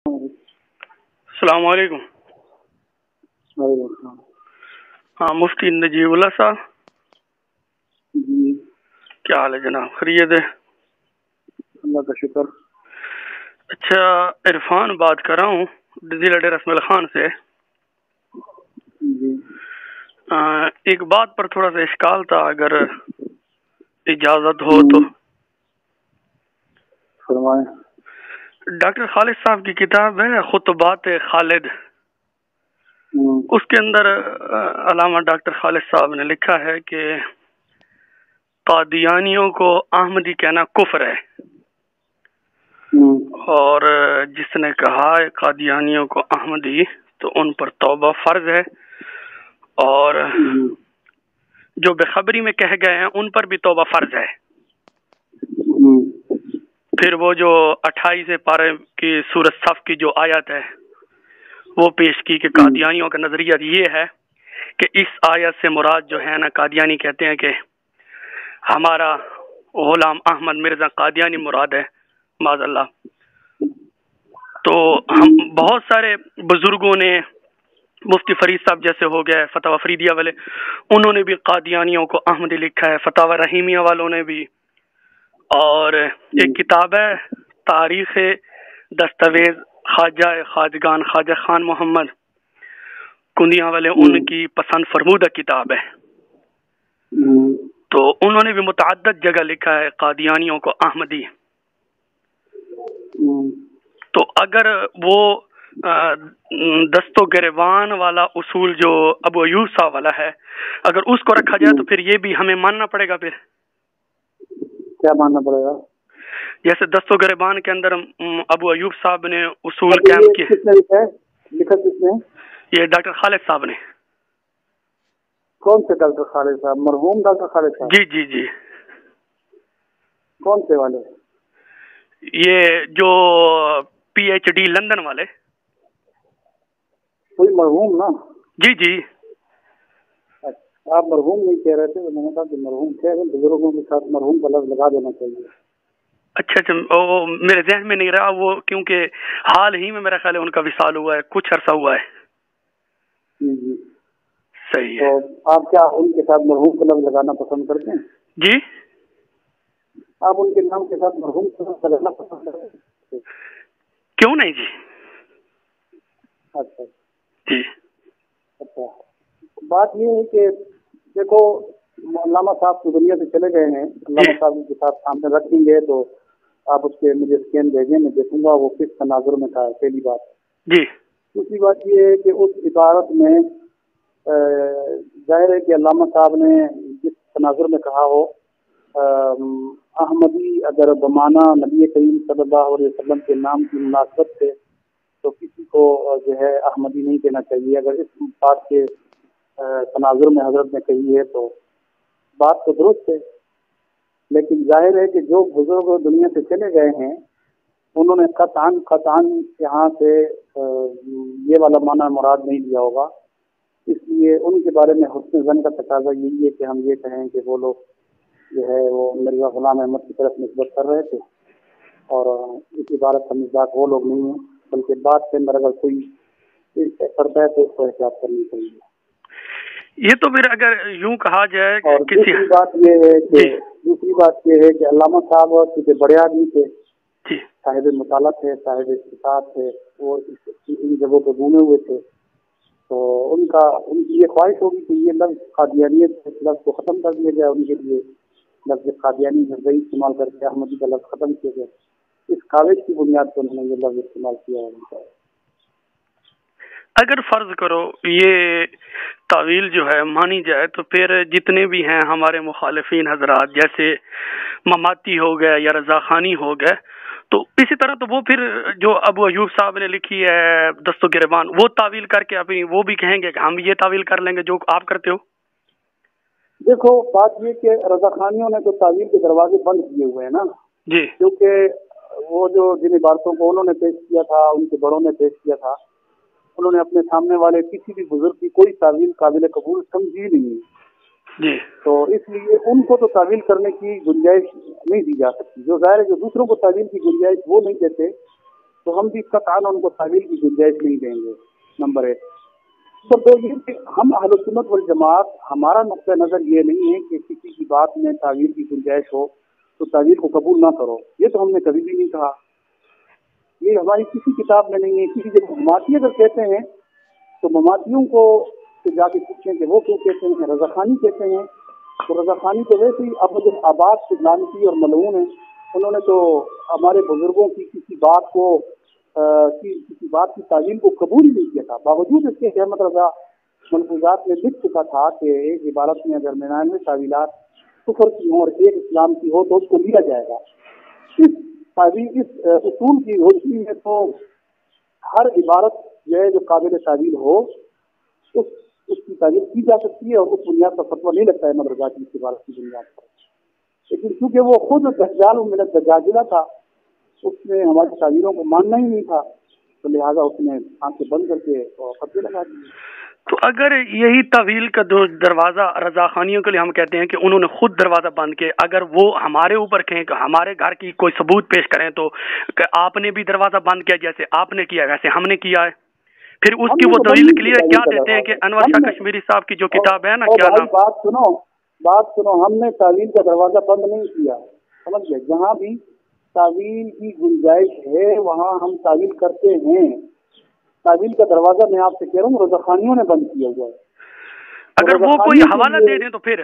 السلام علیکم۔ ہاں مفتی نجیب اللہ صاحب جی کیا حال ہے جناب؟ خیریت ہے؟ اللہ کا شکر۔ اچھا عرفان بات کر رہا ہوں ضلع ڈیرہ اسماعیل خان سے۔ جی ایک بات پر تھوڑا سا اشکال تھا، اگر اجازت ہو تو۔ فرمائیں۔ ڈاکٹر خالد صاحب کی کتاب ہے خطبات خالد، اس کے اندر علامہ ڈاکٹر خالد صاحب نے لکھا ہے کہ قادیانیوں کو احمدی کہنا کفر ہے، اور جس نے کہا ہے قادیانیوں کو احمدی تو ان پر توبہ فرض ہے، اور جو بے میں کہہ گئے ہیں ان پر بھی توبہ فرض ہے۔ پھر وہ جو 28 پارے کی سورۃ صف کی جو آیت ہے وہ پیش کی کہ قادیانیوں کا نظریہ یہ ہے کہ اس آیت سے مراد جو ہے نا، قادیانی کہتے ہیں کہ ہمارا غلام احمد مرزا قادیانی مراد ہے، معاذ اللہ۔ تو ہم بہت سارے بزرگوں نے، مفتی فرید صاحب جیسے ہو گئے فتاوی فریدیہ والے، انہوں نے بھی قادیانیوں کو احمدی لکھا ہے، فتاوی رحیمیہ والوں نے بھی، اور ایک کتاب ہے تاریخ دستاویز خواجہ خواجگان خواجہ خان محمد کندیاں والے، ان کی پسند فرمودہ کتاب ہے۔ تو انہوں نے بھی متعدد جگہ لکھا ہے قادیانیوں کو احمدی۔ تو اگر وہ دست و گریبان والا اصول جو ابو ایوب صاحب والا ہے، اگر اس کو رکھا جائے تو پھر یہ بھی ہمیں ماننا پڑے گا۔ پھر کیا ماننا پڑے گا؟ جیسے دست و گریبان کے اندر ابو ایوب صاحب نے اصول قائم کیے۔ لکھا کس نے؟ یہ ڈاکٹر خالد صاحب نے۔ کون سے ڈاکٹر خالد صاحب؟ مرحوم ڈاکٹر خالد صاحب؟ جی جی جی۔ کون سے والے؟ یہ جو پی ایچ ڈی لندن والے۔ کوئی مرحوم نا؟ جی جی۔ آپ مرحوم نہیں کہہ رہے تھے، میں نے کہا کہ مرحوم کہہ رہے، بزرگوں کے ساتھ مرحوم کا لفظ لگا دینا چاہیے۔ اچھا اچھا، وہ میرے ذہن میں نہیں رہا، وہ کیونکہ حال ہی میں میرا خیال ہے ان کا وصال ہوا ہے، کچھ عرصہ ہوا ہے۔ جی صحیح ہے۔ تو آپ کیا ان کے ساتھ مرحوم کا لفظ لگانا پسند کرتے ہیں؟ جی، آپ ان کے نام کے ساتھ مرحوم کا لفظ لگانا پسند کرتے ہیں؟ کیوں نہیں جی۔ اچھا جی اچھا، بات یہ ہے کہ دیکھو علامہ صاحب تو دنیا سے چلے گئے ہیں، علامہ صاحب کے ساتھ سامنے رکھیں گے تو آپ اس کے مجھے اسکین بھیجیں، میں دیکھوں گا وہ کس تناظر میں تھا، پہلی بات۔ جی، دوسری بات یہ ہے کہ اس عبارت میں ظاہر ہے کہ علامہ صاحب نے جس تناظر میں کہا ہو احمدی اگر بمانا نبی کریم صلی اللہ علیہ وسلم کے نام کی مناسبت سے تو کسی کو جو ہے احمدی نہیں کہنا چاہیے، اگر اس بات کے تناظر میں حضرت نے کہی ہے تو بات تو درست ہے، لیکن ظاہر ہے کہ جو بزرگ دنیا سے چلے گئے ہیں انہوں نے قطعاً یہاں سے یہ والا معنی مراد نہیں لیا ہوگا، اس لیے ان کے بارے میں حسن ظن کا تقاضا یہی ہے کہ ہم یہ کہیں کہ وہ لوگ جو ہے وہ مرزا غلام احمد کی طرف نسبت کر رہے تھے، اور اس عبارت کا مزاق وہ لوگ نہیں ہیں، بلکہ بات کے اندر اگر کوئی کرتا ہے تو اس کو احتیاط کرنی چاہیے۔ یہ تو پھر اگر یوں کہا جائے اور دوسری بات یہ ہے کہ علامہ صاحب کسی بڑے آدمی تھے، صاحب مطالعہ تھے، صاحب استطاعت تھے، وہ ان جگہوں پہ گھومے ہوئے تھے، تو ان کی یہ خواہش ہوگی کہ یہ لفظ قادیانیت لفظ کو ختم کر دیا جائے، ان کے لیے لفظ قادیانی صحیح استعمال کر کے احمدی کا لفظ ختم کیا جائے، اس کاوش کی بنیاد پر انہوں نے یہ لفظ استعمال کیا ہے۔ اگر فرض کرو یہ تعویل جو ہے مانی جائے تو پھر جتنے بھی ہیں ہمارے مخالفین حضرات، جیسے مماتی ہو گئے یا رضا خانی ہو گئے، تو اسی طرح تو وہ پھر جو ابو ایوب صاحب نے لکھی ہے دست و گریبان، وہ تعویل کر کے ابھی وہ بھی کہیں گے کہ ہم یہ تعویل کر لیں گے جو آپ کرتے ہو۔ دیکھو بات یہ کہ رضا خانیوں نے تو تعویل کے دروازے بند کیے ہوئے ہیں نا جی، کیونکہ وہ جو جن عبارتوں کو انہوں نے پیش کیا تھا، ان کے بڑوں نے پیش کیا تھا، انہوں نے اپنے سامنے والے کسی بھی بزرگ کی کوئی تعویل قابل قبول سمجھی نہیں جی، تو اس لیے ان کو تو تعویل کرنے کی گنجائش نہیں دی جا سکتی، جو ظاہر ہے جو دوسروں کو تعویل کی گنجائش وہ نہیں دیتے تو ہم بھی قطعاً ان کو تعویل کی گنجائش نہیں دیں گے، نمبر 1۔ نمبر 2 یہ کہ ہم اہل سنت والجماعت، ہمارا نقطہ نظر یہ نہیں ہے کہ کسی کی بات میں تعویل کی گنجائش ہو تو تعویل کو قبول نہ کرو، یہ تو ہم نے کبھی بھی نہیں کہا، یہ ہماری کسی کتاب میں نہیں ہے۔ کسی جب مماتی اگر کہتے ہیں تو مماتیوں کو جا کے پوچھیں کہ وہ کیوں کہتے ہیں، رضا خانی کہتے ہیں، تو رضا خانی تو ویسے ہی اب جب آباد سے لانتی اور ملعون ہیں، انہوں نے تو ہمارے بزرگوں کی کسی بات کی تعلیم کو قبول ہی نہیں کیا تھا، باوجود اس کے احمد رضا ملفوظات میں لکھ چکا تھا کہ ایک عبارت میں اگر 99 تعویلات کفر کی ہوں اور ایک اسلام کی ہو تو اس کو لیا جائے گا۔ اس اصول کی روشنی میں تو ہر عبارت جو ہے جو قابل تعویل ہو اس کی تعویل کی جا سکتی ہے، اور اس بنیاد پر فتویٰ نہیں لگتا ہے احمد رضا کی اس عبارت کی بنیاد پر، لیکن چونکہ وہ خود دجال من الدجاجلہ تھا، اس نے ہماری تعویلوں کو ماننا ہی نہیں تھا، تو لہٰذا اس نے آنکھیں بند کر کے فتوے لگا دیے۔ تو اگر یہی تعویل کا جو دروازہ رضا خانیوں کے لیے ہم کہتے ہیں کہ انہوں نے خود دروازہ بند کیا، اگر وہ ہمارے اوپر کہیں کہ ہمارے گھر کی کوئی ثبوت پیش کریں تو کہ آپ نے بھی دروازہ بند کیا، جیسے آپ نے کیا ویسے ہم نے کیا ہے، پھر اس کی وہ دلیل کلیئر کیا دیتے ہیں کہ انور شاہ کشمیری صاحب کی جو کتاب ہے نا، کیا نام، بات سنو، ہم نے تعویل کا دروازہ بند نہیں کیا، سمجھ گئے، جہاں بھی تعویل کی گنجائش ہے وہاں ہم تعویل کرتے ہیں، تعویل کا دروازہ میں آپ سے کہہ رہا ہوں رضا خانیوں نے بند کیا ہوا ہے۔ اگر وہ کوئی حوالہ دے دیں تو پھر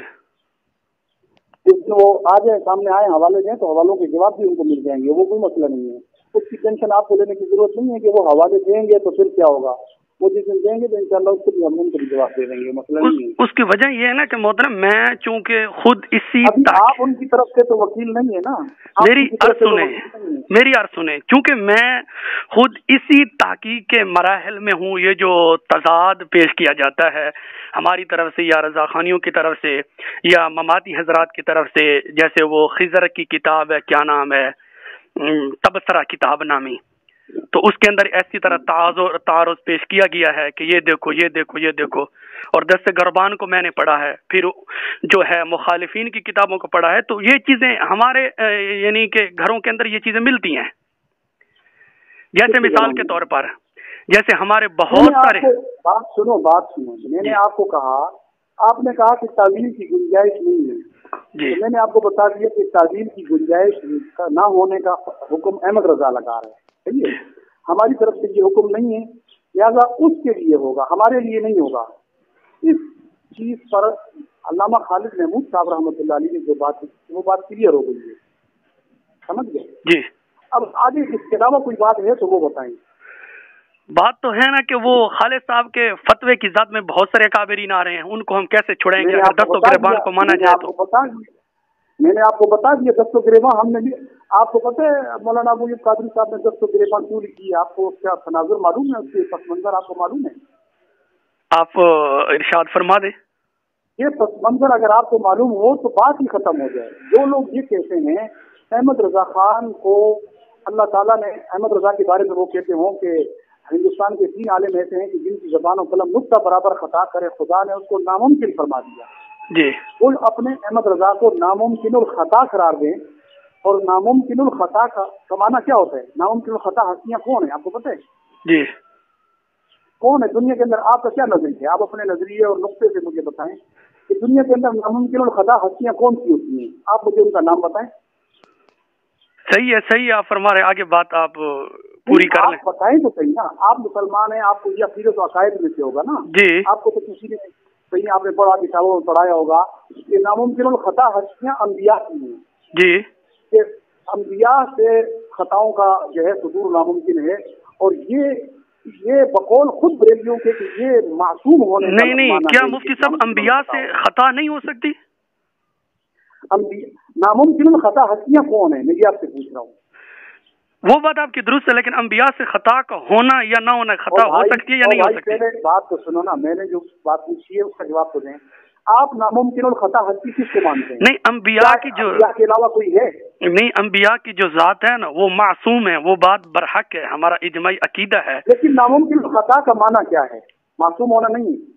وہ آ جائیں سامنے آئے حوالے دیں تو حوالوں کے جواب بھی ان کو مل جائیں گے، وہ کوئی مسئلہ نہیں ہے، اس کی ٹینشن آپ کو لینے کی ضرورت نہیں ہے کہ وہ حوالے دیں گے تو پھر کیا ہوگا، وہ جس دن دیں گے تو انشاءاللہ اس کو بھی ہم ان کو بھی جواب دے دیں گے، مسئلہ نہیں ہے۔ اس کی وجہ یہ ہے نا کہ محترم میں چونکہ خود اسی آپ ان کی طرف سے تو وکیل نہیں ہے نا، میری عرض سنیں، چونکہ میں خود اسی تحقیق کے مراحل میں ہوں، یہ جو تضاد پیش کیا جاتا ہے ہماری طرف سے یا رضا خانیوں کی طرف سے یا مماتی حضرات کی طرف سے، جیسے وہ خضر کی کتاب ہے، کیا نام ہے، تبصرہ کتاب نامی، تو اس کے اندر ایسی طرح تعارض پیش کیا گیا ہے کہ یہ دیکھو یہ دیکھو یہ دیکھو، اور دست گربان کو میں نے پڑھا ہے، پھر جو ہے مخالفین کی کتابوں کو پڑھا ہے، تو یہ چیزیں ہمارے یعنی کہ گھروں کے اندر یہ چیزیں ملتی ہیں، جیسے مثال کے طور پر جیسے ہمارے بہت سارے بات سنو میں نے آپ کو کہا، آپ نے کہا کہ تعویل کی گنجائش نہیں ہے جی، میں نے آپ کو بتا دیا کہ تعویل کی گنجائش نہ ہونے کا حکم احمد رضا لگا رہا ہے، صحیح ہے، ہماری طرف سے یہ حکم نہیں ہے، لہٰذا اس کے لیے ہوگا، ہمارے لیے نہیں ہوگا۔ اس چیز پر علامہ خالد محمود صاحب رحمۃ اللہ علیہ نے جو بات کی وہ بات کلیئر ہو گئی ہے، سمجھ گئے جی۔ اب آگے اس کے علاوہ کوئی بات ہے تو وہ بتائیں۔ بات تو ہے نا کہ وہ خالد صاحب کے فتوے کی ذات میں بہت سارے اکابرین آ رہے ہیں، ان کو ہم کیسے چھوڑیں گے اگر دست و گریبان کو مانا جائے تو؟ میں نے آپ کو بتا دیا دست و گریبان ہم نے بھی، آپ کو پتہ ہے مولانا ابو ایوب قادری صاحب نے دست و گریبان کیوں لکھی ہے؟ آپ کو اس کا تناظر معلوم ہے، اس کے پس منظر آپ کو معلوم ہے؟ آپ ارشاد فرما دیں۔ یہ پس منظر اگر آپ کو معلوم ہو تو بات ہی ختم ہو جائے۔ جو لوگ یہ کہتے ہیں احمد رضا خان کو اللہ تعالیٰ نے، احمد رضا کے بارے میں وہ کہتے ہوں کہ ہندوستان کے 3 عالم ایسے ہیں کہ جن کی زبان و قلم نقطہ برابر خطا کرے، خدا نے اس کو ناممکن فرما دیا جی۔ وہ اپنے احمد رضا کو ناممکن الخطا قرار دیں، اور ناممکن الخطا کا معنی کیا ہوتا ہے؟ ناممکن الخطا ہستیاں کون ہیں آپ کو پتہ ہے جی؟ کون ہے دنیا کے اندر؟ آپ کا کیا نظریہ ہے؟ آپ اپنے نظریے اور نقطے سے مجھے بتائیں کہ دنیا کے اندر ناممکن الخطا ہستیاں کون سی ہوتی ہیں، آپ مجھے ان کا نام بتائیں۔ صحیح ہے آپ فرما رہے، آگے بات آپ پوری کر لیں۔ آپ بتائیں تو صحیح نا، آپ مسلمان ہیں، آپ کو یہ عقیدت و عقائد میں سے ہوگا نا جی، آپ کو تو کسی نے صحیح آپ نے پڑھا کتابوں میں پڑھایا ہوگا کہ ناممکن الخطا ہستیاں انبیاء کی ہیں جی، کہ انبیاء سے خطاؤں کا جو ہے صدور ناممکن ہے، اور یہ بقول خود بریلیوں کے کہ یہ معصوم ہونے نہیں کیا مفتی صاحب انبیاء سے خطا نہیں ہو سکتی؟ ناممکن الخطا ہستیاں کون ہیں میں یہ آپ سے پوچھ رہا ہوں۔ وہ بات آپ کی درست ہے، لیکن انبیاء سے خطا کا ہونا یا نہ ہونا، خطا ہو سکتی ہے یا نہیں ہو سکتی؟ پہلے بات تو سنو نا، میں نے جو بات پوچھی ہے اس کا جواب تو دیں۔ آپ ناممکن الخطا ہستی کس کو مانتے ہیں؟ نہیں، انبیاء کی جو کے علاوہ کوئی ہے نہیں، انبیاء کی جو ذات ہے نا وہ معصوم ہے، وہ بات برحق ہے، ہمارا اجماعی عقیدہ ہے۔ لیکن ناممکن الخطا کا معنی کیا ہے؟ معصوم ہونا نہیں ہے۔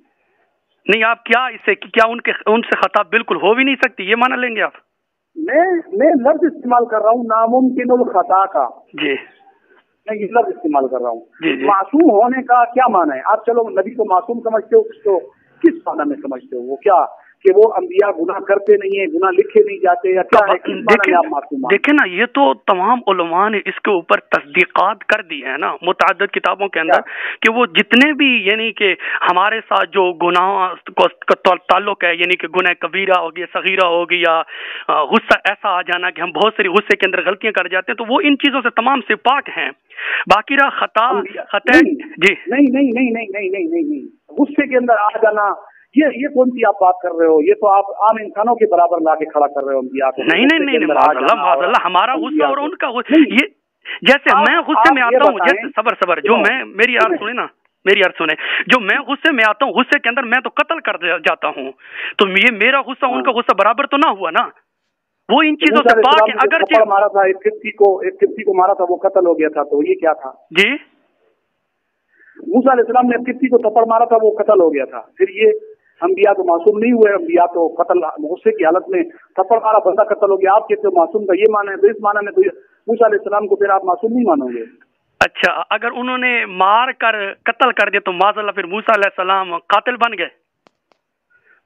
نہیں، آپ کیا اس سے کیا ان سے خطا بالکل ہو بھی نہیں سکتی یہ معنی لیں گے آپ؟ میں لفظ استعمال کر رہا ہوں ناممکن الخطا کا جی، मैं ये लफ्ज इस्तेमाल कर रहा हूँ। मासूम होने का क्या माना है? आप चलो नबी को मासूम समझते हो, तो किस माना में समझते हो? वो क्या कि वो अंबिया गुनाह करते नहीं है, गुनाह लिखे नहीं जाते, या क्या है? किस माना में आप मासूम? देखे ना, ये तो तमाम उलमा ने इसके ऊपर तस्दीकात कर दी है ना मुतअद्दिद किताबों के अंदर, कि वो जितने भी यानी कि हमारे साथ जो गुनाह का ताल्लुक है, यानी कि गुनाह कबीरा होगी, सगीरा होगी, या गुस्सा ऐसा आ जाना कि हम बहुत सारी गुस्से के अंदर गलतियां कर जाते हैं, तो वो इन चीजों से तमाम से पाक हैं। बाकी रहा खता जी नहीं, गुस्से के अंदर आ जाना, ये कौन सी आप बात कर रहे हो? ये तो आप आम इंसानों के बराबर ला के खड़ा कर रहे हो अंबिया को। नहीं, माज़अल्लाह, हमारा गुस्सा और उनका गुस्सा, ये जैसे मैं गुस्से में आता हूँ, जैसे सबर जो मैं, मेरी यार सुने ना, मेरी यार सुने, जो मैं गुस्से में आता हूँ, गुस्से के अंदर मैं तो कत्ल कर जाता हूँ, तो ये मेरा गुस्सा उनका गुस्सा बराबर तो ना हुआ ना? वो इन चीजों से पाक है। अगर मारा था एक किप्ती को मारा था, वो कत्ल हो गया था, तो ये क्या था जी? मूसा अलैहिस्सलाम ने किप्ती को थप्पड़ मारा था, वो कत्ल हो गया था। फिर ये अंबिया तो मासूम नहीं हुए, अंबिया तो कत्ल, गुस्से की हालत में थप्पड़ मारा, बंदा कत्ल हो गया। आप कहते हो मासूम का ये माना है, तो इस माना में तो मूसा अलैहिस्सलाम को फिर आप मासूम नहीं मानोगे? अच्छा, अगर उन्होंने मार कर कत्ल कर दिया तो माज़अल्लाह फिर मूसा अलैहिस्सलाम कातिल बन गए?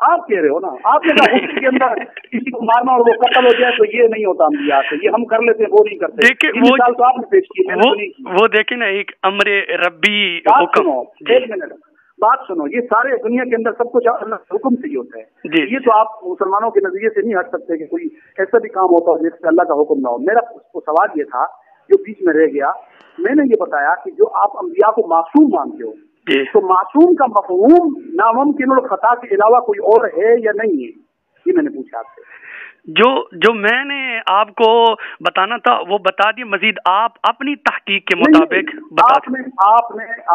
आप कह रहे हो ना, आपने कहा गुस्से के अंदर किसी को मारना और वो कत्ल हो जाए, तो ये नहीं होता अंबिया से, ये हम कर लेते हैं, वो नहीं करते। देखिए वो मिसाल तो आपने पेश की, मैंने तो नहीं की। वो देखे ना, एक अमरे रब्बी हुक्म, एक मिनट बात सुनो, ये सारे दुनिया के अंदर सब कुछ अल्लाह के हुक्म से ही होता है। ये तो आप मुसलमानों के नजरिए से नहीं हट सकते कि कोई ऐसा भी काम होता है जिससे अल्लाह का हुक्म ना हो। मेरा सवाल ये था जो बीच में रह गया, मैंने ये बताया कि जो आप अंबिया को मासूम मानते हो, तो मासूम का मफहूम नामुमकिन और खता के अलावा कोई और है या नहीं है, ये मैंने पूछा आपसे। जो मैंने आपको बताना था वो बता दिए, मजीद आप अपनी तहकीक के मुताबिक बता।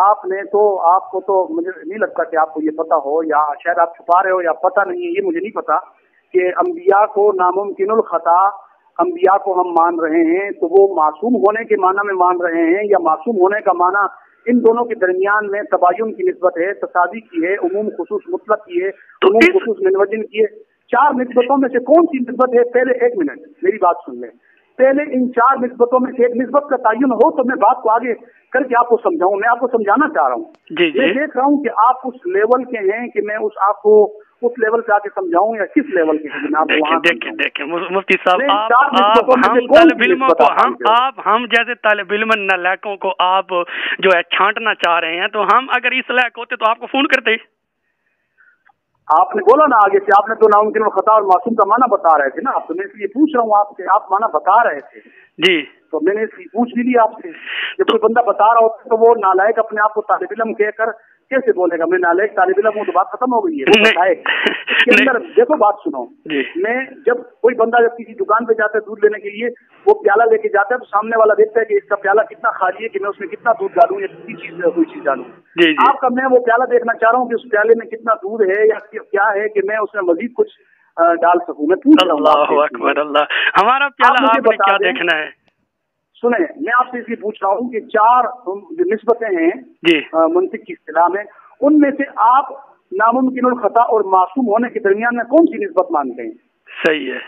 आपने तो, आपको तो मुझे नहीं लगता कि आपको ये पता हो, या शायद आप छुपा रहे हो, या पता नहीं है, ये मुझे नहीं पता कि अंबिया को नामुमकिनुल खता, अंबिया को हम मान रहे हैं तो वो मासूम होने के माना में मान रहे हैं, या मासूम होने का माना इन दोनों के दरमियान में तबायुन की निस्बत है, तसावी की है, उमूम खुसूस मुतलक की है, उमूम खुसूस मिनवजिन की है। चार निस्बतों में से कौन सी निस्बत है? पहले एक मिनट मेरी बात सुन ले, पहले इन चार निस्बतों में से एक निस्बत का तयन हो तो मैं बात को आगे करके आपको समझाऊं। मैं आपको समझाना चाह रहा हूँ, मैं देख रहा हूँ कि आप उस लेवल के हैं कि मैं आपको उस लेवल पे आके समझाऊं, या किस लेवल के हैं आप? देखिए मुफ्ती साहब, हम जैसे तालिब इल्म नालायकों को आप जो है छांटना चाह रहे हैं, तो हम अगर इस लायक होते तो आपको फोन करते। आपने बोला ना आगे से, आपने तो नामुमकिन और खता और मासूम का माना बता रहे थे ना आप, तो मैं इसलिए पूछ रहा हूँ आपसे, आप माना बता रहे थे जी, तो मैंने इसलिए पूछ भी लिया आपसे। जब कोई बंदा बता रहा होता तो वो नालायक अपने आप को तालिब इल्म कहकर कैसे बोलेगा मैं नालायक तालिब इल्म हूँ? तो बात खत्म हो गई है। इसके अंदर देखो, बात सुनो, मैं जब कोई बंदा जब किसी दुकान पे जाता है दूध लेने के लिए, वो प्याला लेके जाता है, तो सामने वाला देखता है कि इसका प्याला कितना खाली है, कि मैं उसमें कितना दूध डालूं या कितनी चीज कोई चीज डालूं। आपका मैं वो प्याला देखना चाह रहा हूँ कि उस प्याले में कितना दूध है या क्या है, कि मैं उसमें मजीद कुछ डाल सकूं। मैं पूछ रहा हूँ, अल्लाहु अकबर, अल्लाह, हमारा प्याला आपने क्या देखना है? सुने, मैं आपसे इसलिए पूछ रहा हूँ कि चार निस्बतें हैं मुंतिक की इस्तिलाह में, उनमें से आप नामुमकिन और खता और मासूम होने के दरमियान में कौन सी निस्बत मानते हैं? सही है,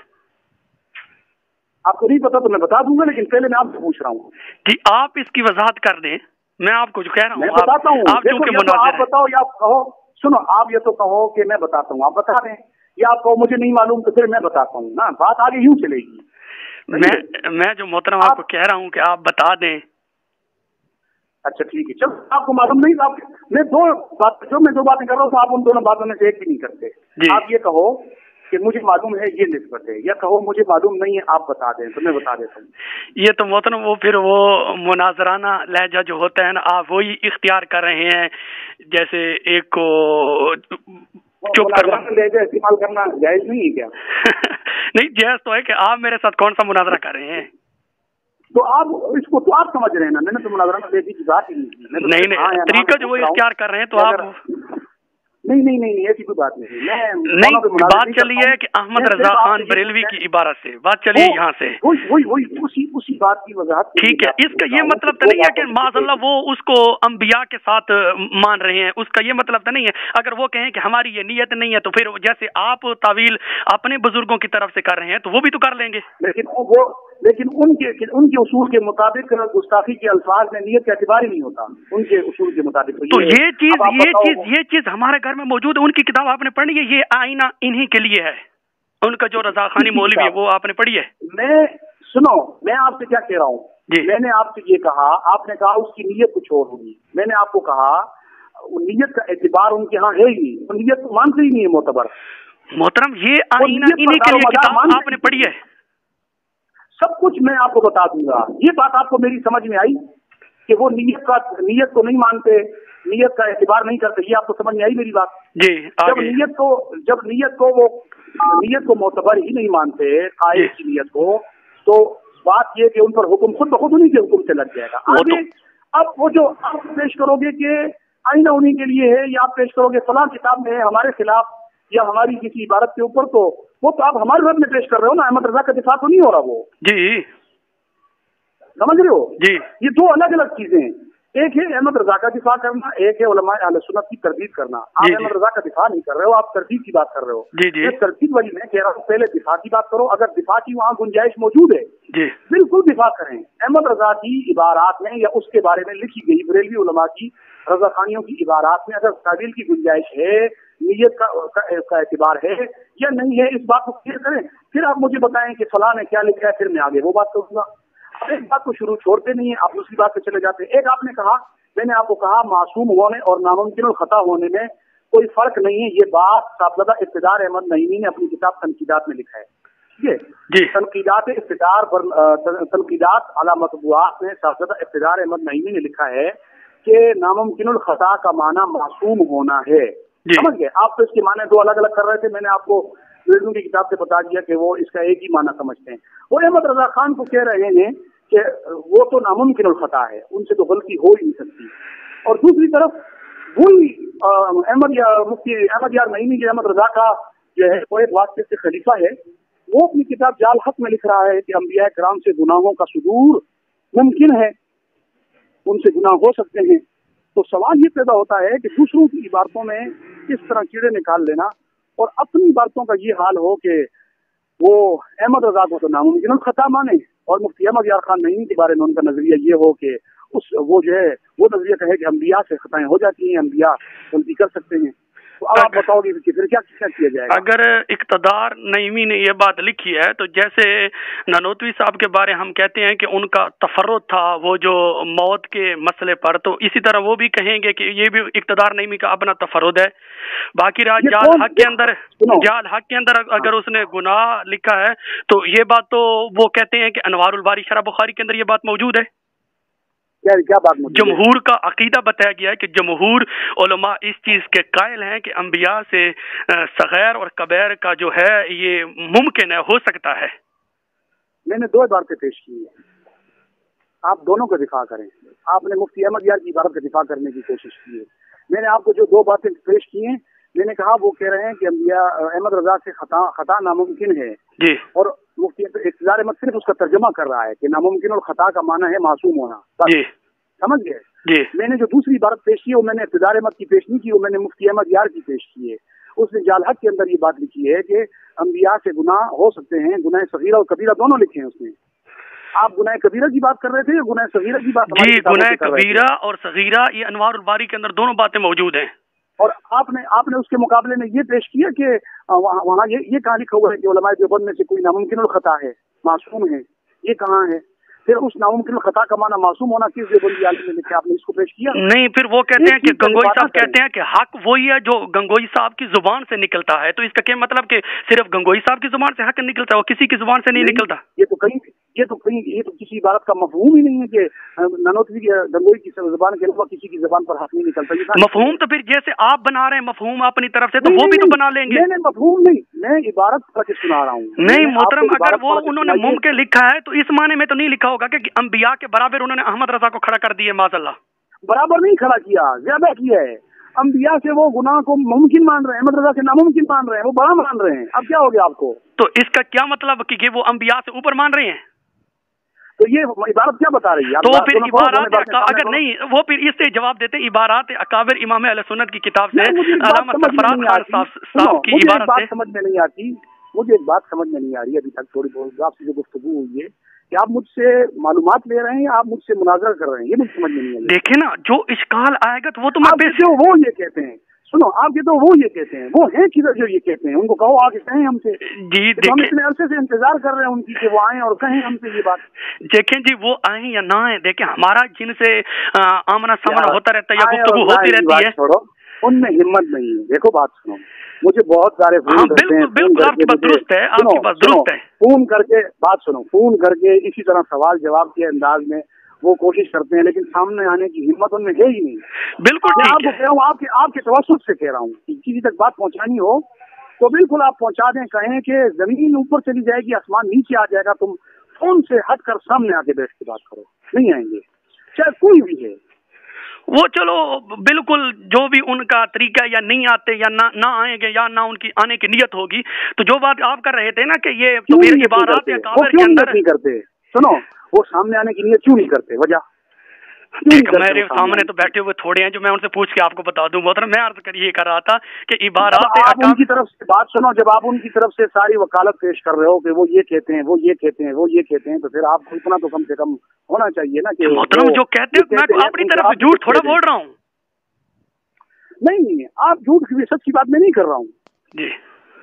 आपको नहीं पता तो मैं बता दूंगा, लेकिन पहले मैं आपसे पूछ रहा हूँ कि आप इसकी वजाहत कर दें। मैं आपको जो कह रहा हूँ मैं बताता हूँ, आप बताओ या आप कहो। सुनो, आप ये तो कहो कि मैं बताता हूँ, आप बता दें, या आप कहो मुझे नहीं मालूम तो फिर मैं बताता हूँ ना, बात आगे यूं चलेगी। मैं जो मोहतरम आपको कह रहा हूँ कि आप बता दें। अच्छा ठीक है, चलो आपको मालूम नहीं, आप मैं दो बातें कर रहा हूँ तो आप उन दोनों बातों में से एक भी नहीं करते। आप ये कहो कि मुझे मालूम है ये निस्बत है, या कहो मुझे मालूम नहीं है आप बता दें, तो मैं बता देता हूँ। ये तो मोहतरम वो फिर वो मुनाजराना लहजा जो होता है ना, आप वही इख्तियार कर रहे हैं, जैसे एक को चुप करना लहजा इस्तेमाल करना जायज नहीं है क्या? नहीं, जायज तो है कि आप मेरे साथ कौन सा मुनाजरा कर रहे हैं, तो आप इसको तो आप समझ रहे हैं ना, मैंने तो मुनाजरा में की बात ही नहीं। नहीं, तरीका जो वो इख्तियार कर रहे हैं तो आप नहीं ऐसी कोई बात नहीं। बात चली है कि अहमद रजा खान बरेलवी की इबारत से बात चली है यहाँ से, वही उसी बात की वजह। ठीक है, इसका ये मतलब तो नहीं है कि माज़अल्लाह वो उसको अंबिया के साथ मान रहे हैं, उसका ये मतलब तो नहीं है। अगर वो कहें कि हमारी ये नीयत नहीं है, तो फिर जैसे आप तावील अपने बुजुर्गों की तरफ से कर रहे हैं तो वो भी तो कर लेंगे। लेकिन वो लेकिन उनके उसूल के मुताबिक गुस्ताखी के अल्फाज में नियत का एतबार ही नहीं होता उनके उसूल के मुताबिक। तो ये चीज हमारे घर में मौजूद है। उनकी किताब आपने पढ़ी है, ये आईना इन्हीं के लिए है, उनका जो रजा खानी मौलवी है वो आपने पढ़ी है? मैं आपसे क्या कह रहा हूँ, मैंने आपसे ये कहा, आपने कहा उसकी नीयत कुछ और होगी। मैंने आपको कहा नीयत का एतबार उनके यहाँ है ही नहीं, वो नीयत को मानते ही नहीं है मोतबर। मोहतरम, ये आईना इन्हीं के लिए किताब आपने पढ़ी है? सब कुछ मैं आपको बता दूंगा। ये बात आपको मेरी समझ में आई कि वो नीयत को नहीं मानते, नीयत का एतबार नहीं करते, ये आपको समझ में आई मेरी बात? जी। जब नीयत को मोतबर ही नहीं मानते कायद की नीयत को, तो बात ये कि उन पर हुक्म खुद ब खुद उन्हीं के हुक्म से लग जाएगा। आगे अब वो जो आप पेश करोगे कि आईना उन्हीं के लिए है, या आप पेश करोगे फलां किताब में है हमारे खिलाफ या हमारी किसी इबारत के ऊपर, तो वो तो आप हमारे घर में पेश कर रहे हो ना। अहमद रजा का दिफा तो नहीं हो रहा वो। जी, समझ रहे हो? जी, ये दो अलग अलग चीजें हैं। एक है अहमद रजा का दिफा करना, एक है उलमाए अहले सुन्नत की तरदीद करना। आप अहमद रजा का दिफा नहीं कर रहे हो, आप तरदीद की बात कर रहे हो। जी, तरदीद वाली मैं कह रहा हूँ, पहले दिफा की बात करो। अगर दिफा की वहाँ गुंजाइश मौजूद है, जी, बिल्कुल दिफा करें। अहमद रजा की इबारात में या उसके बारे में लिखी गई बरेलवी उलमा की रजा खानियों की इबारात में अगर तावील की गुंजाइश है, नीयत का एतबार है या नहीं है, इस बात को क्लियर करें। फिर आप मुझे बताएं कि फलां ने क्या लिखा है, फिर मैं आगे वो बात करूंगा। अब एक बात को शुरू छोड़ते नहीं है, आप दूसरी बात पे चले जाते हैं। एक आपने कहा, मैंने आपको कहा मासूम होने और नामुमकिन खता होने में कोई फर्क नहीं है। ये बात साहबजादा इफ्तिदार अहमद नईमी ने अपनी किताब तनकीदात में लिखा है। ठीक है, तनकीदात इफ्तिदार पर तनकीदात अला मतबूआत में साहबजादा इफ्तिदार अहमद नईमी ने लिखा है कि नामुमकिन खता का माना मासूम होना है। समझ गए आप? तो इसके माने दो अलग अलग कर रहे थे, मैंने आपको की किताब से बता दिया कि वो इसका एक ही माना समझते हैं। वो अहमद रजा खान को कह रहे हैं कि वो तो नामुमकिन खता है, उनसे तो गलती हो ही नहीं सकती। और दूसरी तरफ वही मुफ्ती अहमद यार नईमी जो अहमद रजा का जो है वो एक वास्ते से खलीफा है, वो अपनी किताब जाल हक में लिख रहा है कि अंबिया किराम से गुनाहों का सुदूर मुमकिन है, उनसे गुनाह हो सकते हैं। तो सवाल ये पैदा होता है कि दूसरों की इबारतों में इस तरह कीड़े निकाल लेना और अपनी इबारतों का ये हाल हो कि वो अहमद रजा को तो नामुमकिन खता माने और मुफ्ती अहमद यार खान नईमी के बारे में उनका नजरिया ये हो कि वो जो है वो नजरिया कहे कि अंबिया से खताएं हो जाती हैं, अंबिया गलती कर सकते हैं। तो अब आप बताओगे कि फिर क्या किया जाएगा? अगर इक़्तिदार नईमी ने ये बात लिखी है, तो जैसे ननोतवी साहब के बारे हम कहते हैं कि उनका तफर्रुद था वो जो मौत के मसले पर, तो इसी तरह वो भी कहेंगे कि ये भी इक़्तिदार नईमी का अपना तफर्रुद है। बाकी राज जाल हक के अंदर अगर उसने गुनाह लिखा है, तो ये बात तो वो कहते हैं कि अनवारुल बारी शरह बुखारी के अंदर ये बात मौजूद है। क्या बात? जमहूर का अकीदा बताया गया है कि जमहूर उलमा इस चीज के कायल हैं कि अंबिया से सगैर और कबैर का जो है ये मुमकिन है, हो सकता है। मैंने दो बातें पेश की है, आप दोनों का दिफा करें। आपने मुफ्ती अहमद यार की इबारत का दिफा करने की कोशिश की है। मैंने आपको जो दो बातें पेश की हैं, मैंने कहा वो कह रहे हैं कि अंबिया अहमद रजा से खता नामुमकिन है जी, और मुफ्ती इख्तियार अहमद सिर्फ उसका तर्जुमा कर रहा है कि नामुमकिन और खता का माना है मासूम होना। जी, समझ गए जी। मैंने जो दूसरी इबारत पेश की वो मैंने इख्तियार अहमद की पेश नहीं की, वो मैंने मुफ्ती अहमद यार की पेश की है। उसने जाल हक के अंदर ये बात लिखी है कि अंबिया से गुनाह हो सकते हैं, गुनाह सगीरा और कबीरा दोनों लिखे हैं उसने। आप गुनाह कबीरा की बात कर रहे थे या गुनाह सगीरा की बात? जी, गुनाह कबीरा और सगीरा ये अनवारुल बारी के अंदर दोनों बातें मौजूद हैं। और आपने उसके मुकाबले में ये पेश किया कि वहाँ ये कहाँ लिखा हुआ है कि उलमाए देवबंद में से कोई नामुमकिन खता है, मासूम है, ये कहाँ है? फिर उस नामुमकिन खता का माना मासूम होना किस देवबंदी आलिम ने लिखा? आपने इसको पेश किया नहीं? फिर वो कहते हैं कि गंगोई साहब कहते हैं कि हक वही है जो गंगोई साहब की जुबान से निकलता है। तो इसका क्या मतलब कि सिर्फ गंगोई साहब की जुबान से हक निकलता है और किसी की जुबान से नहीं निकलता? ये तो किसी इबारत का मफहूम ही नहीं है कि ननोतवी गंगोई की जुबान के अलावा किसी की जुबान पर हक नहीं निकलता। मफहूम तो फिर जैसे आप बना रहे हैं मफहूम अपनी तरफ से, तो वो भी तो बना लेंगे। मैंने मफहूम नहीं, मैं इबारत पढ़ के सुना रहा हूँ। नहीं मोहतरम, अगर वो उन्होंने मुमकिन लिखा है तो इस माने में तो नहीं लिखा होगा कि अंबिया के बराबर उन्होंने अहमद रजा को खड़ा कर दिया। माज़अल्लाह, बराबर नहीं खड़ा किया, ज्यादा किया है। अंबिया से वो गुनाह को मुमकिन मान रहे हैं, अहमद रजा से नामुमकिन मान रहे हैं, वो बड़ा मान रहे हैं। अब क्या हो गया आपको? तो इसका क्या मतलब कि वो अंबिया से ऊपर मान रहे हैं? तो ये इबारत क्या बता रही है? तो फिर इबारात अगर नहीं, वो फिर इससे जवाब देते इबारात अकाबिर इमाम अहले सुन्नत की किताब से अल्लामा सरफराज खान साहब की इबारत से समझ में नहीं आती। मुझे एक बात समझ में नहीं आ रही अभी तक, थोड़ी बहुत आपसे जो गुफ्तगू हुई है कि आप मुझसे मालूमात ले रहे हैं या आप मुझसे मुनाजरा कर रहे हैं, ये मुझे समझ में नहीं है। देखे ना, जो इश्काल आएगा तो वो तो आप जो वो ये कहते हैं, सुनो, आपके तो वो ये कहते हैं, वो हैं किधर जो ये कहते हैं, उनको कहो आके कहें हमसे जी। तो हम इतने अरसे से इंतजार कर रहे हैं उनकी कि वो आए और कहें हमसे ये बात। देखें जी, वो आए या ना आए, देखें हमारा जिनसे आमना सामना होता रहता है या गुफ्तगू होती रहती है, छोड़ो, उनमें हिम्मत नहीं है। देखो बात सुनो, मुझे बहुत सारे फोन करते हैं, बिल्कुल आपकी बात दुरुस्त है, आपकी बात दुरुस्त है। फोन करके बात सुनो, फोन करके इसी तरह सवाल जवाब के अंदाज में वो कोशिश करते हैं, लेकिन सामने आने की हिम्मत उनमें है ही नहीं। बिल्कुल मैं आपको कह रहा हूँ, आपके तवज्जुह से कह रहा हूँ, किसी तक बात पहुंचानी हो तो बिल्कुल आप पहुंचा दें। कहें कि जमीन ऊपर चली जाएगी, आसमान नीचे आ जाएगा, तुम फोन से हट कर सामने आके बैठ के बात करो, नहीं आएंगे, चाहे कोई भी है वो। चलो बिल्कुल, जो भी उनका तरीका, या नहीं आते या ना आएंगे या ना उनकी आने की नियत होगी, तो जो बात आप कर रहे थे ना कि ये तो मेरे इबारात या काबर के अंदर नहीं करते, सुनो, वो सामने आने की नियत क्यों नहीं करते, वजह मेरे सामने तो बैठे हुए थोड़े हैं जो मैं उनसे पूछ के आपको बता दूं। मोहतरम, मैं अर्ज कर ये कर रहा था कि इबारात, आप उनकी तरफ से बात सुनो, जब आप उनकी तरफ से सारी वकालत पेश कर रहे हो कि वो ये कहते हैं, वो ये कहते हैं, वो ये कहते हैं, तो फिर आपको इतना तो कम से कम होना चाहिए ना कि मोहतरम जो कहते हैं, मैं अपनी तरफ से झूठ थोड़ा बोल रहा हूँ। नहीं, आप झूठ की, सच की बात मैं नहीं कर रहा हूँ जी,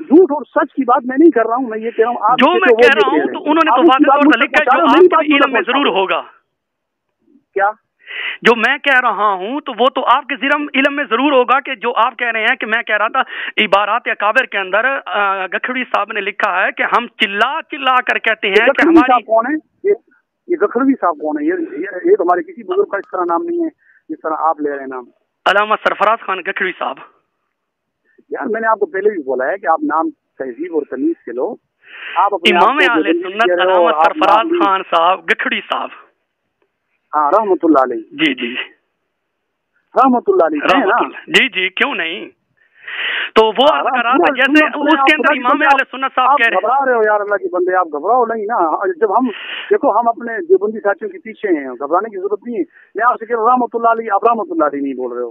झूठ और सच की बात मैं नहीं कर रहा हूँ। मैं ये कह रहा हूँ, आप जो मैं कह रहा हूँ तो उन्होंने तो वाज़ेह तौर पर लिखा है जो आपके इल्म में जरूर होगा। क्या जो मैं कह रहा हूँ तो वो तो आपके इल्म में जरूर होगा कि जो आप कह रहे हैं कि मैं कह रहा था इबारात या काबिर के अंदर गखड़ी साहब ने लिखा है कि हम चिल्ला चिल्ला कर कहते हैं कि हमारी। कौन है ये गखड़वी साहब कौन है? ये तो हमारे किसी बुजुर्ग का इस तरह नाम नहीं है जिस तरह आप ले रहे हैं नाम। अल्लामा सरफराज खान गखड़ी साहब। यार मैंने आपको पहले भी बोला है कि आप नाम तहजीब और तमीज के लो। आप इमाम अहले सुन्नत अल्लामा सरफराज खान साहब गखड़ी साहब, हाँ, रहमतुल्लाह अलैह। जी जी, रहमतुल्लाह अलैह। जी जी, क्यों नहीं। तो वो अर्ज कर रहा था जैसे उसके अंदर इमाम अहले सुन्नत साहब कह रहे हैं। घबरा रहे हो यार, अल्लाह के बंदे, आप घबराओ नहीं ना। जब हम देखो, हम अपने देवबंदी साथियों के पीछे हैं, घबराने की जरूरत नहीं है। मैं आपसे कह रहा हूँ रहमतुल्लाह अलैह, आप रहमतुल्लाह अलैह नहीं बोल रहे हो।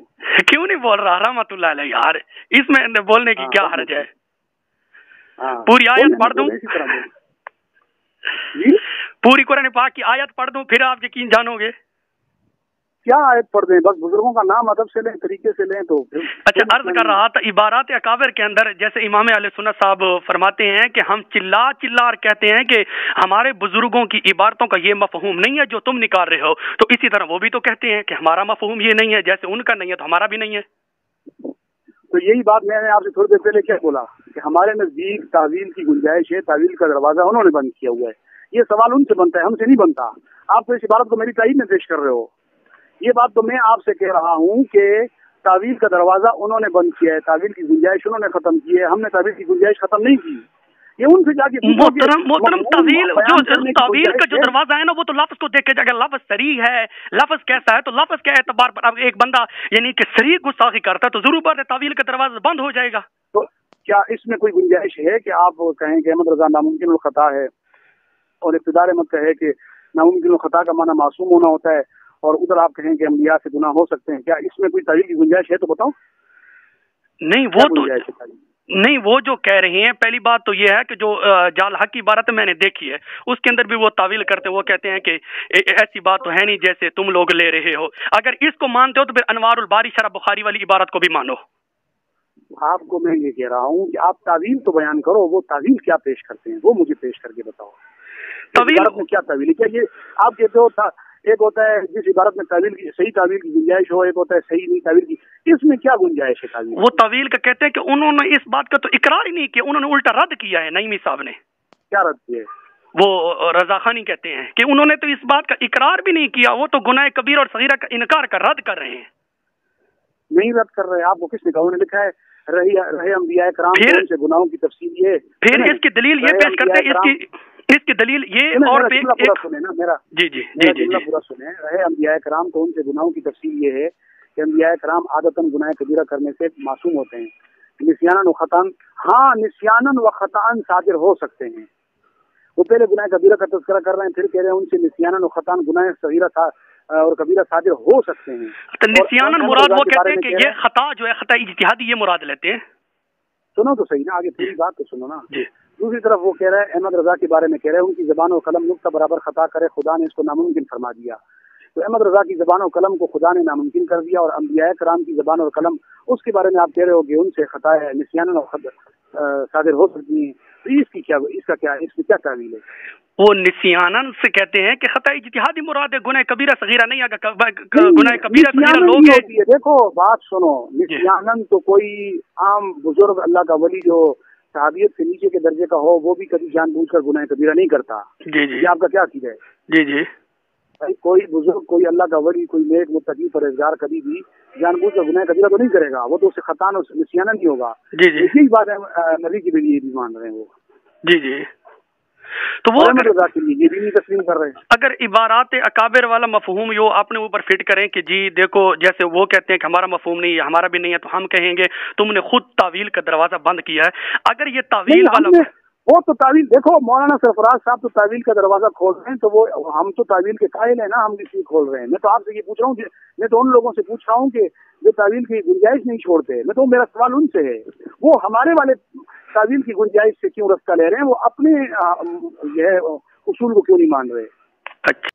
क्यों नहीं बोल रहा रहमतुल्लाह अलैह यार, इसमें बोलने की क्या हर्ज है। पूरी आयत पढ़ दूं, पूरी कुरान पाक की आयत पढ़ दूं, फिर आप यकीन जानोगे। क्या आयत पढ़ दें? बस बुजुर्गों का नाम अदब से लें, तरीके से लें तो। अच्छा, अर्ज कर रहा था इबारात अकाबिर के अंदर जैसे इमाम अहले सुन्नत साहब फरमाते हैं कि हम चिल्ला चिल्ला कहते हैं कि हमारे बुजुर्गों की इबारतों का ये मफहूम नहीं है जो तुम निकाल रहे हो, तो इसी तरह वो भी तो कहते हैं कि हमारा मफहूम ये नहीं है, जैसे उनका नहीं है तो हमारा भी नहीं है। तो यही बात मैंने आपसे थोड़ी देर पहले क्या बोला कि हमारे नजदीक तावील की गुंजाइश है, तावील का दरवाजा उन्होंने बंद किया हुआ है। ये सवाल उनसे बनता है, हमसे नहीं बनता। आप तो इस इबारत को मेरी ताईद में पेश कर रहे हो। ये बात तो मैं आपसे कह रहा हूँ कि तावील का दरवाजा उन्होंने बंद किया है, तावील की गुंजाइश उन्होंने खत्म की है, हमने तावील की गुंजाइश खत्म नहीं की। ये उनसे जाके मोहतरम तावील का जो दरवाजा है ना, वो तो लफ्ज को देखे जाएगा, लफ्ज सरी है, लफ्ज कैसा है, तो लफ्ज के एतबार पर अब एक बंदा यानी कि सरी गुस्ताखी करता है तो जरूर बात है तावील का दरवाजा बंद हो जाएगा। तो क्या इसमें कोई गुंजाइश है कि आप कहें कि अहमद रजा नामुमकिन खता है और इब्तिदार मत कहे कि नामुमकिन खता का माना मासूम होना होता है, और उधर आप कहें कि अम्बिया से गुनाह हो सकते हैं? क्या इसमें कोई तावील की गुंजाइश है? तो बताओ। नहीं, वो तो नहीं, वो जो कह रहे हैं, पहली बात तो ये है कि जो जाल हक की इबारत मैंने देखी है उसके अंदर भी वो तावील करते, वो कहते हैं कि ऐसी बात तो है नहीं जैसे तुम लोग ले रहे हो। अगर इसको मानते हो तो फिर अनवारुल बारी शरह बुखारी वाली इबारत को भी मानो। आपको मैं ये कह रहा हूँ कि आप तावील तो बयान करो, वो तावील क्या पेश करते हैं वो मुझे पेश करके बताओ। तावील में क्या तावील है? क्या ये आप कहते हो एक होता है जिस इबारत में तावील की सही तावील की गुंजाइश हो, एक होता है सही नहीं तावील की, इसमें क्या गुंजाइश है तावील? वो तावील का कहते हैं कि उन्होंने इस बात का तो इकरार ही नहीं किया, उन्होंने उल्टा रद्द किया है। नईमी साहब ने क्या रद्द किया? वो रजा खानी कहते हैं कि उन्होंने तो इस बात का इकरार भी नहीं किया, वो तो गुनाह कबीर और सगीरा का इनकार कर रद्द कर रहे हैं। नहीं रद्द कर रहे, आपको किसने कहा? उन्होंने लिखा है रहे अंबिया कराम से गुनाहों की तफसील ये। फिर इसकी दलील ये पेश करते हैं, इसकी दलील ये और पूरा सुने ना मेरा। जी जी जी जी पूरा सुने। रहे अंबिया कराम तो उनसे गुनाहों की तफसील ये है कि अंबिया कराम आदतन गुनाह कबीरा करने से मासूम होते हैं। निस्यानन व खतान, हाँ निस्यानन व खतान सादिर हो सकते हैं। वो पहले गुनाह कबीरा का तज़किरा कर रहे हैं, फिर कह रहे हैं उनसे निस्यानन व खतान गुनाह सगीरा और कबीरा सादिर हो सकते हैं। तो निस्यानन मुराद वो कहते हैं कि ये खता जो है खता इज्तिहादी, ये मुराद लेते हैं। सुनो तो सही ना, आगे पूरी बात तो सुनो ना। दूसरी तरफ वो कह रहे हैं अहमद रजा के बारे में कह रहे हैं उनकी ज़बान और कलम नुक्ता बराबर खता करे, खुदा ने इसको नामुमकिन फरमा दिया। तो अहमद रजा की ज़बान और कलम को खुदा ने नामुमकिन कर दिया, और अंबिया कराम की ज़बान और कलम उसके बारे में आप कह रहे हो कि उनसे खताएं निस्यानन और सादिर हो सकती हैं। तो इसकी क्या तावील है? वो निस्यानन से कहते हैं कि खता इज्तिहादी मुराद है, गुनाह कबीरा सगीरा नहीं आगा, गुनाह कबीरा सगीरा लोग है। देखो बात सुनो, निस्यानन तो कोई आम बुजुर्ग अल्लाह का वली जो सहाबियत से नीचे के दर्जे का हो वो भी कभी जानबूझकर गुनाह कबीरा नहीं करता। जी जी, ये आपका क्या अकीदा है? जी जी, कोई बुजुर्ग, कोई अल्लाह का वली, कोई नेक मुत्तकी परहेजगार कभी भी जानबूझकर गुनाह कबीरा तो नहीं करेगा, वो तो उससे खतान और निस्यानन नहीं होगा। जी जी, यही बात है नबी के लिए भी मान रहे हैं वो। जी जी, तो वो ये भी नहीं तस्लीम कर रहे हैं। अगर इबारात अकाबिर वाला मफहूम यो अपने ऊपर फिट करें कि जी देखो जैसे वो कहते हैं कि हमारा मफहूम नहीं है, हमारा भी नहीं है, तो हम कहेंगे तुमने खुद तावील का दरवाजा बंद किया है। अगर ये तावील वाला वो तो तावील, देखो मौलाना सरफराज साहब तो तावील का दरवाजा खोल रहे हैं, तो वो हम तो तावील के कायल है ना, हम इसलिए खोल रहे हैं। मैं तो आपसे ये पूछ रहा हूँ कि मैं तो उन लोगों से पूछ रहा हूँ कि जो तावील की गुंजाइश नहीं छोड़ते, मैं तो मेरा सवाल उनसे है, वो हमारे वाले तावील की गुंजाइश से क्यों रास्ता ले रहे हैं, वो अपने यह उसूल को क्यों नहीं मान रहे? अच्छा।